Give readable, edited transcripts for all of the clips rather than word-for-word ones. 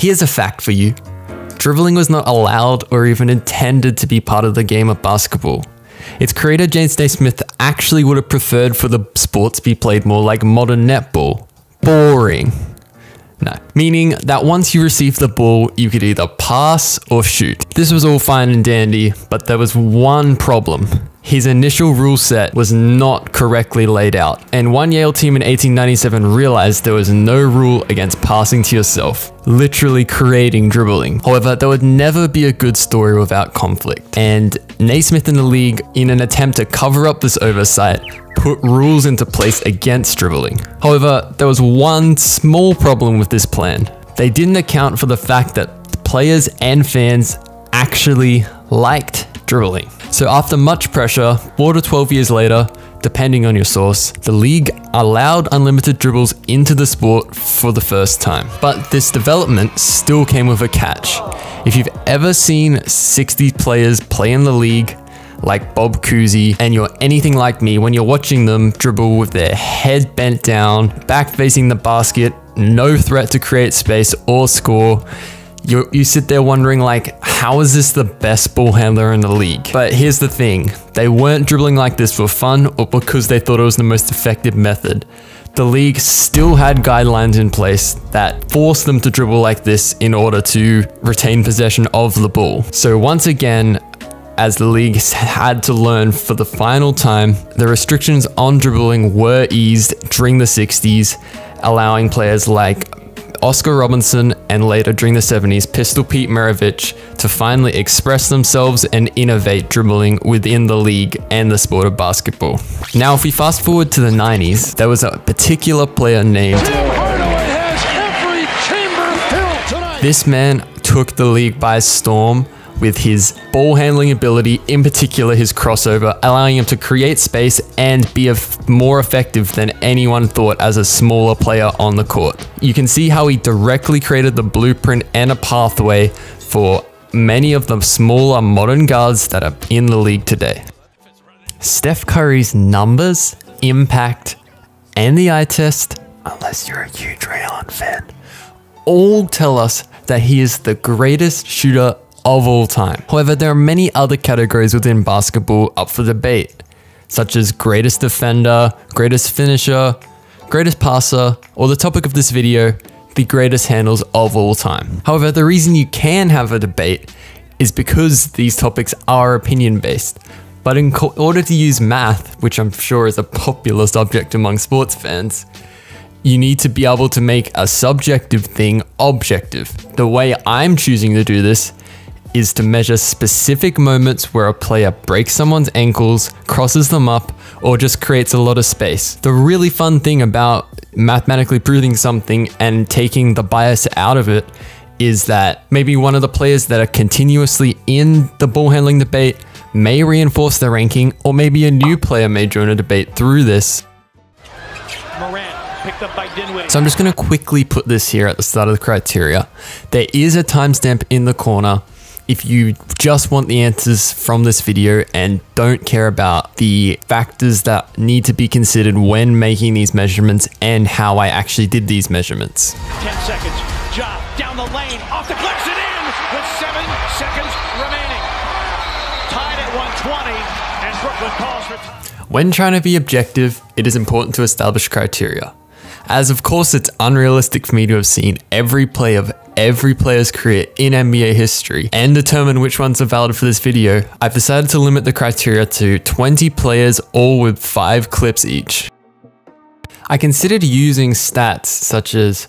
Here's a fact for you. Dribbling was not allowed or even intended to be part of the game of basketball. Its creator James Naismith actually would have preferred for the sport to be played more like modern netball. Boring. No, meaning that once you received the ball, you could either pass or shoot. This was all fine and dandy, but there was one problem. His initial rule set was not correctly laid out, and one Yale team in 1897 realized there was no rule against passing to yourself, literally creating dribbling. However, there would never be a good story without conflict, and Naismith and the league, in an attempt to cover up this oversight, put rules into place against dribbling. However, there was one small problem with this plan. They didn't account for the fact that players and fans actually liked dribbling. So after much pressure, 4 to 12 years later, depending on your source, the league allowed unlimited dribbles into the sport for the first time. But this development still came with a catch. If you've ever seen 60 players play in the league, like Bob Cousy, and you're anything like me, when you're watching them dribble with their head bent down, back facing the basket, no threat to create space or score, you sit there wondering like, how is this the best ball handler in the league? But here's the thing, they weren't dribbling like this for fun or because they thought it was the most effective method. The league still had guidelines in place that forced them to dribble like this in order to retain possession of the ball. So once again, as the league had to learn for the final time, the restrictions on dribbling were eased during the 60s, allowing players like Oscar Robertson and later during the 70s, Pistol Pete Maravich to finally express themselves and innovate dribbling within the league and the sport of basketball. Now, if we fast forward to the 90s, there was a particular player named... This man took the league by storm with his ball handling ability, in particular his crossover, allowing him to create space and be more effective than anyone thought as a smaller player on the court. You can see how he directly created the blueprint and a pathway for many of the smaller modern guards that are in the league today. Steph Curry's numbers, impact, and the eye test, unless you're a huge Rayon fan, all tell us that he is the greatest shooter of all time. However, there are many other categories within basketball up for debate, such as greatest defender, greatest finisher, greatest passer, or the topic of this video, the greatest handles of all time. However, the reason you can have a debate is because these topics are opinion based. But in order to use math, which I'm sure is a popular subject among sports fans, you need to be able to make a subjective thing objective. The way I'm choosing to do this is to measure specific moments where a player breaks someone's ankles, crosses them up, or just creates a lot of space. The really fun thing about mathematically proving something and taking the bias out of it is that maybe one of the players that are continuously in the ball handling debate may reinforce their ranking, or maybe a new player may join a debate through this. So I'm just going to quickly put this here at the start of the criteria. There is a timestamp in the corner if you just want the answers from this video and don't care about the factors that need to be considered when making these measurements and how I actually did these measurements. 10 seconds, Ja down the lane, off the clips and in with 7 seconds remaining. Tied at 120 and Brooklyn calls for... When trying to be objective, it is important to establish criteria. As of course it's unrealistic for me to have seen every play of every player's career in NBA history and determine which ones are valid for this video, I've decided to limit the criteria to 20 players, all with 5 clips each. I considered using stats such as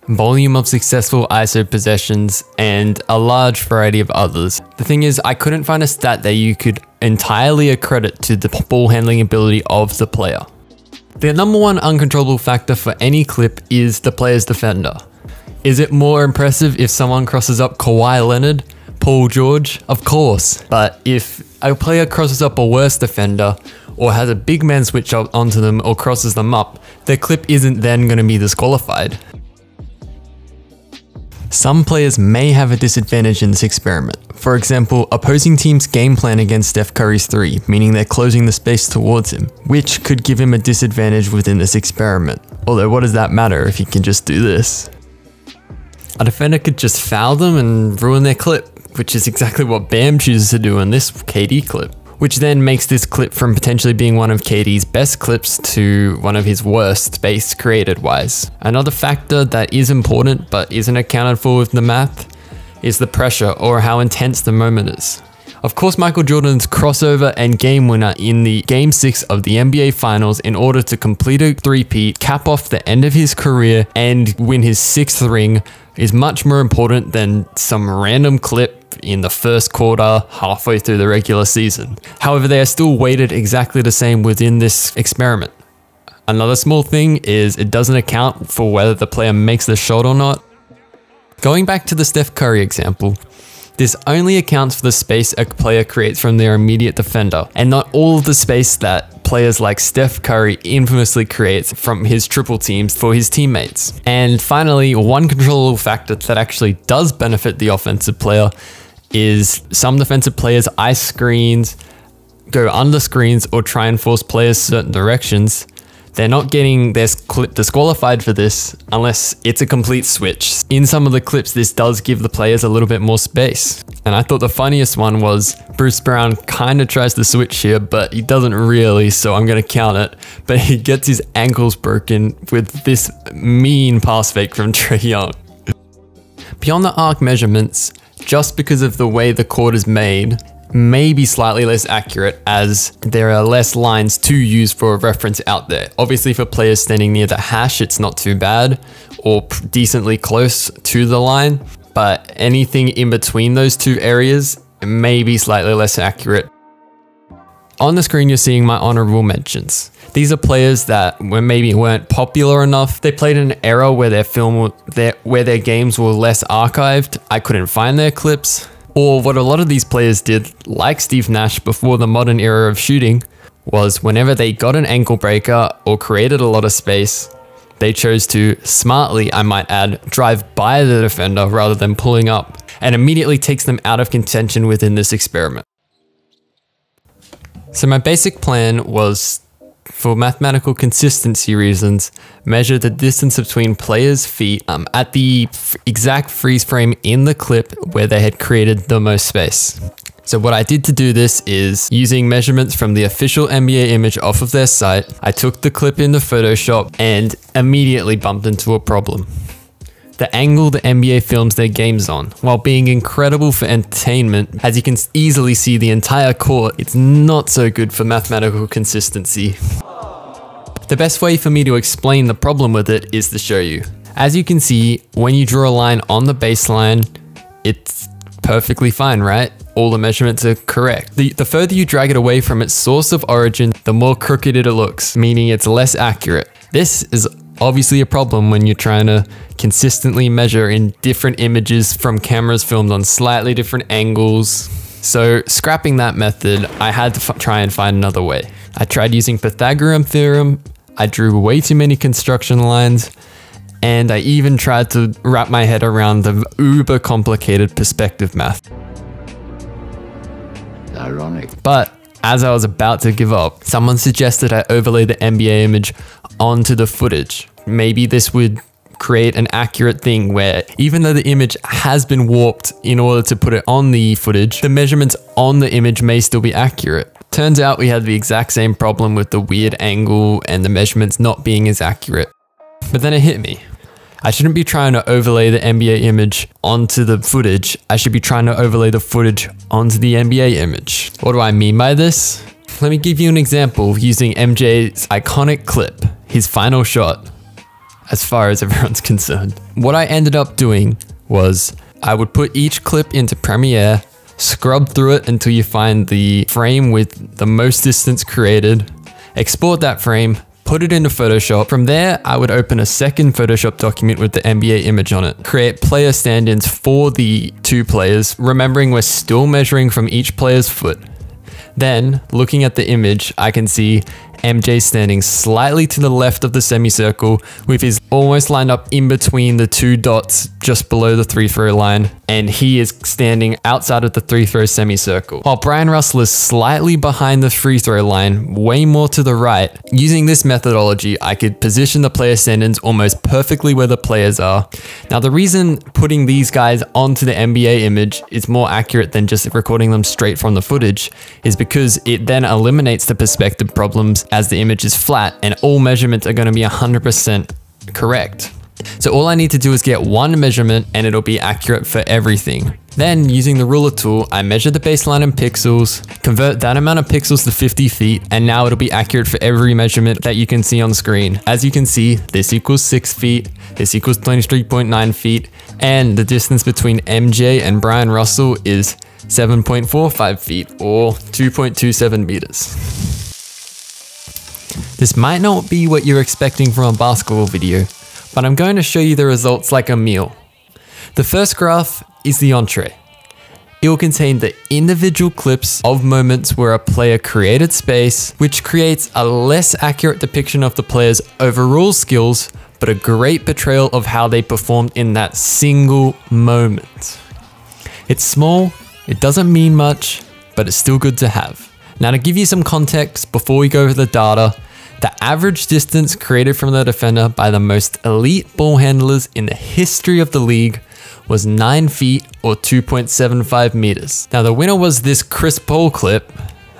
volume of successful ISO possessions and a large variety of others. The thing is, I couldn't find a stat that you could entirely accredit to the ball handling ability of the player. The number one uncontrollable factor for any clip is the player's defender. Is it more impressive if someone crosses up Kawhi Leonard, Paul George? Of course. But if a player crosses up a worse defender or has a big man switch up onto them or crosses them up, their clip isn't then going to be disqualified. Some players may have a disadvantage in this experiment. For example, opposing teams game plan against Steph Curry's 3, meaning they're closing the space towards him, which could give him a disadvantage within this experiment. Although what does that matter if he can just do this? a defender could just foul them and ruin their clip, which is exactly what Bam chooses to do in this KD clip, which then makes this clip from potentially being one of KD's best clips to one of his worst space created wise. Another factor that is important but isn't accounted for with the math is the pressure, or how intense the moment is. Of course, Michael Jordan's crossover and game winner in the Game 6 of the NBA Finals in order to complete a three-peat, cap off the end of his career, and win his 6th ring is much more important than some random clip in the first quarter halfway through the regular season. However, they are still weighted exactly the same within this experiment. Another small thing is it doesn't account for whether the player makes the shot or not. Going back to the Steph Curry example, this only accounts for the space a player creates from their immediate defender, and not all of the space that players like Steph Curry infamously creates from his triple teams for his teammates. And finally, one controllable factor that actually does benefit the offensive player is some defensive players ice screens, go under screens, or try and force players certain directions. They're not getting their clip disqualified for this unless it's a complete switch. In some of the clips, this does give the players a little bit more space. And I thought the funniest one was Bruce Brown kind of tries to switch here, but he doesn't really, so I'm going to count it. But he gets his ankles broken with this mean pass fake from Trae Young. Beyond the arc measurements, just because of the way the court is made, may be slightly less accurate as there are less lines to use for a reference out there. Obviously for players standing near the hash, it's not too bad or decently close to the line, but anything in between those two areas may be slightly less accurate. On the screen, you're seeing my honorable mentions. These are players that maybe weren't popular enough. They played in an era where their games were less archived. I couldn't find their clips. Or what a lot of these players did, like Steve Nash before the modern era of shooting, was whenever they got an ankle breaker or created a lot of space, they chose to smartly, I might add, drive by the defender rather than pulling up, and immediately takes them out of contention within this experiment. So my basic plan was, for mathematical consistency reasons, measure the distance between players' feet at the exact freeze frame in the clip where they had created the most space. So what I did to do this is, using measurements from the official NBA image off of their site, I took the clip into Photoshop and immediately bumped into a problem. The angle the NBA films their games on, while being incredible for entertainment, as you can easily see the entire court, it's not so good for mathematical consistency. The best way for me to explain the problem with it is to show you. As you can see, when you draw a line on the baseline, it's perfectly fine, right? All the measurements are correct. The further you drag it away from its source of origin, the more crooked it looks, meaning it's less accurate. This is obviously a problem when you're trying to consistently measure in different images from cameras filmed on slightly different angles. So scrapping that method, I had to try and find another way. I tried using Pythagorean theorem, I drew way too many construction lines, and I even tried to wrap my head around the uber complicated perspective math. Ironic. But as I was about to give up, someone suggested I overlay the NBA image onto the footage. Maybe this would create an accurate thing where even though the image has been warped in order to put it on the footage, the measurements on the image may still be accurate. Turns out we had the exact same problem with the weird angle and the measurements not being as accurate. But then it hit me. I shouldn't be trying to overlay the NBA image onto the footage. I should be trying to overlay the footage onto the NBA image. What do I mean by this? Let me give you an example using MJ's iconic clip, his final shot, as far as everyone's concerned. What I ended up doing was I would put each clip into Premiere, scrub through it until you find the frame with the most distance created, export that frame, put it into Photoshop. From there, I would open a second Photoshop document with the NBA image on it, create player stand-ins for the two players, remembering we're still measuring from each player's foot. Then, looking at the image, I can see MJ standing slightly to the left of the semicircle with his almost lined up in between the two dots just below the free throw line, and he is standing outside of the free throw semicircle. While Bryan Russell is slightly behind the free throw line, way more to the right. Using this methodology, I could position the player stand-ins almost perfectly where the players are. Now, the reason putting these guys onto the NBA image is more accurate than just recording them straight from the footage is because it then eliminates the perspective problems as the image is flat and all measurements are going to be 100% correct. So all I need to do is get one measurement and it'll be accurate for everything. Then using the ruler tool, I measure the baseline in pixels, convert that amount of pixels to 50 feet, and now it'll be accurate for every measurement that you can see on screen. As you can see, this equals 6 feet, this equals 23.9 feet, and the distance between MJ and Bryan Russell is 7.45 feet or 2.27 meters. This might not be what you're expecting from a basketball video, but I'm going to show you the results like a meal. The first graph is the entree. It will contain the individual clips of moments where a player created space, which creates a less accurate depiction of the player's overall skills, but a great portrayal of how they performed in that single moment. It's small, it doesn't mean much, but it's still good to have. Now, to give you some context before we go over the data, the average distance created from the defender by the most elite ball handlers in the history of the league was 9 feet or 2.75 meters. Now, the winner was this Chris Paul clip.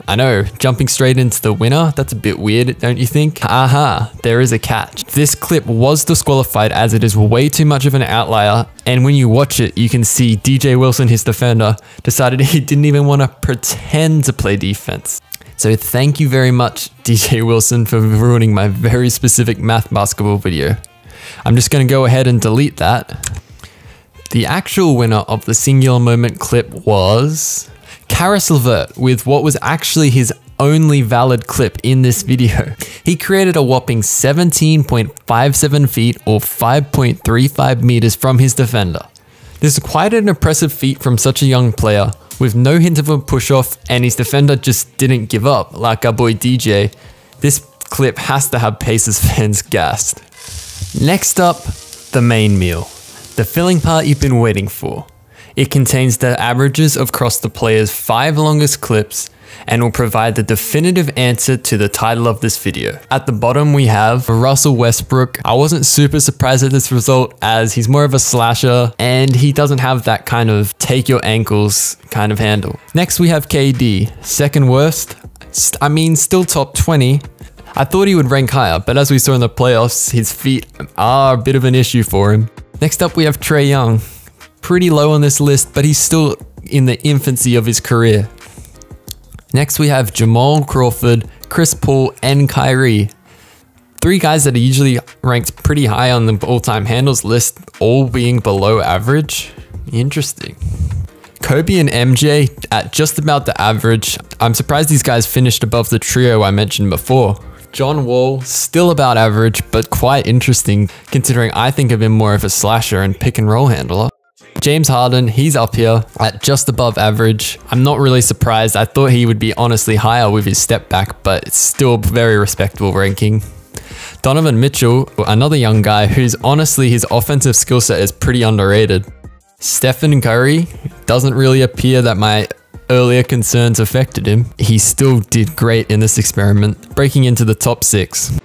I know, jumping straight into the winner, that's a bit weird, don't you think? Aha, there is a catch. This clip was disqualified as it is way too much of an outlier, and when you watch it, you can see DJ Wilson, his defender, decided he didn't even want to pretend to play defense. So thank you very much, DJ Wilson, for ruining my very specific math basketball video. I'm just going to go ahead and delete that. The actual winner of the singular moment clip was Caris Lavert, with what was actually his only valid clip in this video. He created a whopping 17.57 feet or 5.35 meters from his defender. This is quite an impressive feat from such a young player, with no hint of a push-off, and his defender just didn't give up, like our boy DJ. This clip has to have Pacers fans gassed. Next up, the main meal. The filling part you've been waiting for. It contains the averages across the players' 5 longest clips and will provide the definitive answer to the title of this video. At the bottom we have Russell Westbrook. I wasn't super surprised at this result as he's more of a slasher and he doesn't have that kind of take your ankles kind of handle. Next we have KD, second worst. I mean, still top 20. I thought he would rank higher, but as we saw in the playoffs, his feet are a bit of an issue for him. Next up we have Trae Young. Pretty low on this list, but he's still in the infancy of his career. Next we have Jamal, Crawford, Chris Paul, and Kyrie. 3 guys that are usually ranked pretty high on the all-time handles list, all being below average. Interesting. Kobe and MJ at just about the average. I'm surprised these guys finished above the trio I mentioned before. John Wall, still about average, but quite interesting considering I think of him more of a slasher and pick and roll handler. James Harden, he's up here at just above average. I'm not really surprised. I thought he would be honestly higher with his step back, but it's still very respectable ranking. Donovan Mitchell, another young guy who's honestly, his offensive skill set is pretty underrated. Stephen Curry, doesn't really appear that my earlier concerns affected him. He still did great in this experiment, breaking into the top 6.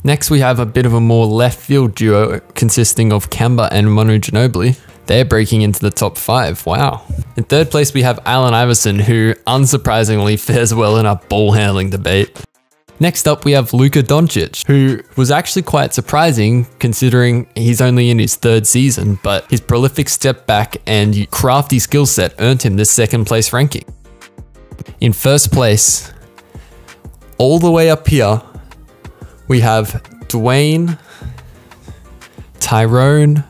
Next, we have a bit of a more left field duo consisting of Kemba and Manu Ginobili. They're breaking into the top 5. Wow. In third place, we have Allen Iverson, who unsurprisingly fares well in our ball handling debate. Next up, we have Luka Dončić, who was actually quite surprising considering he's only in his 3rd season, but his prolific step back and crafty skill set earned him this 2nd place ranking. In first place, all the way up here, we have Dwayne, Tyrone,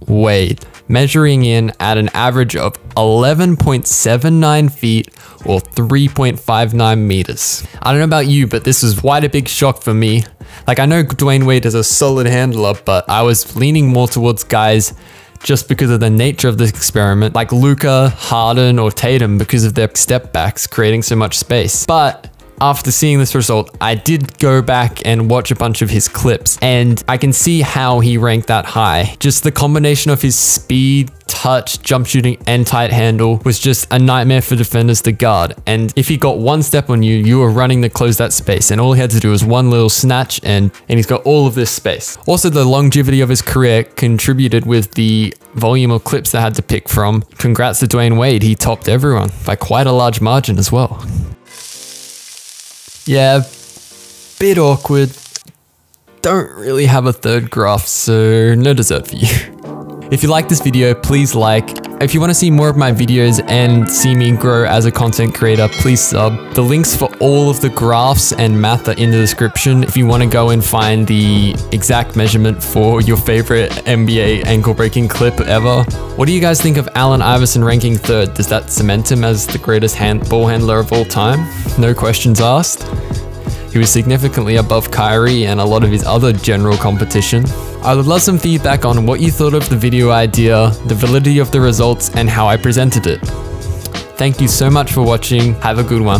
Wade, measuring in at an average of 11.79 feet or 3.59 meters. I don't know about you, but this was quite a big shock for me. Like, I know Dwayne Wade is a solid handler, but I was leaning more towards guys just because of the nature of this experiment, like Luka, Harden, or Tatum, because of their step backs creating so much space. But After seeing this result, I did go back and watch a bunch of his clips, and I can see how he ranked that high. Just the combination of his speed, touch, jump shooting, and tight handle was just a nightmare for defenders to guard. And if he got one step on you, you were running to close that space, and all he had to do was one little snatch, and he's got all of this space. Also, the longevity of his career contributed with the volume of clips they had to pick from. Congrats to Dwayne Wade, he topped everyone by quite a large margin as well. Yeah, bit awkward. Don't really have a third graph, so no dessert for you. If you like this video, please like. If you want to see more of my videos and see me grow as a content creator, please sub. The links for all of the graphs and math are in the description if you want to go and find the exact measurement for your favorite NBA ankle breaking clip ever. What do you guys think of Allen Iverson ranking 3rd? Does that cement him as the greatest ball handler of all time? No questions asked. He was significantly above Kyrie and a lot of his other general competition. I would love some feedback on what you thought of the video idea, the validity of the results, and how I presented it. Thank you so much for watching. Have a good one.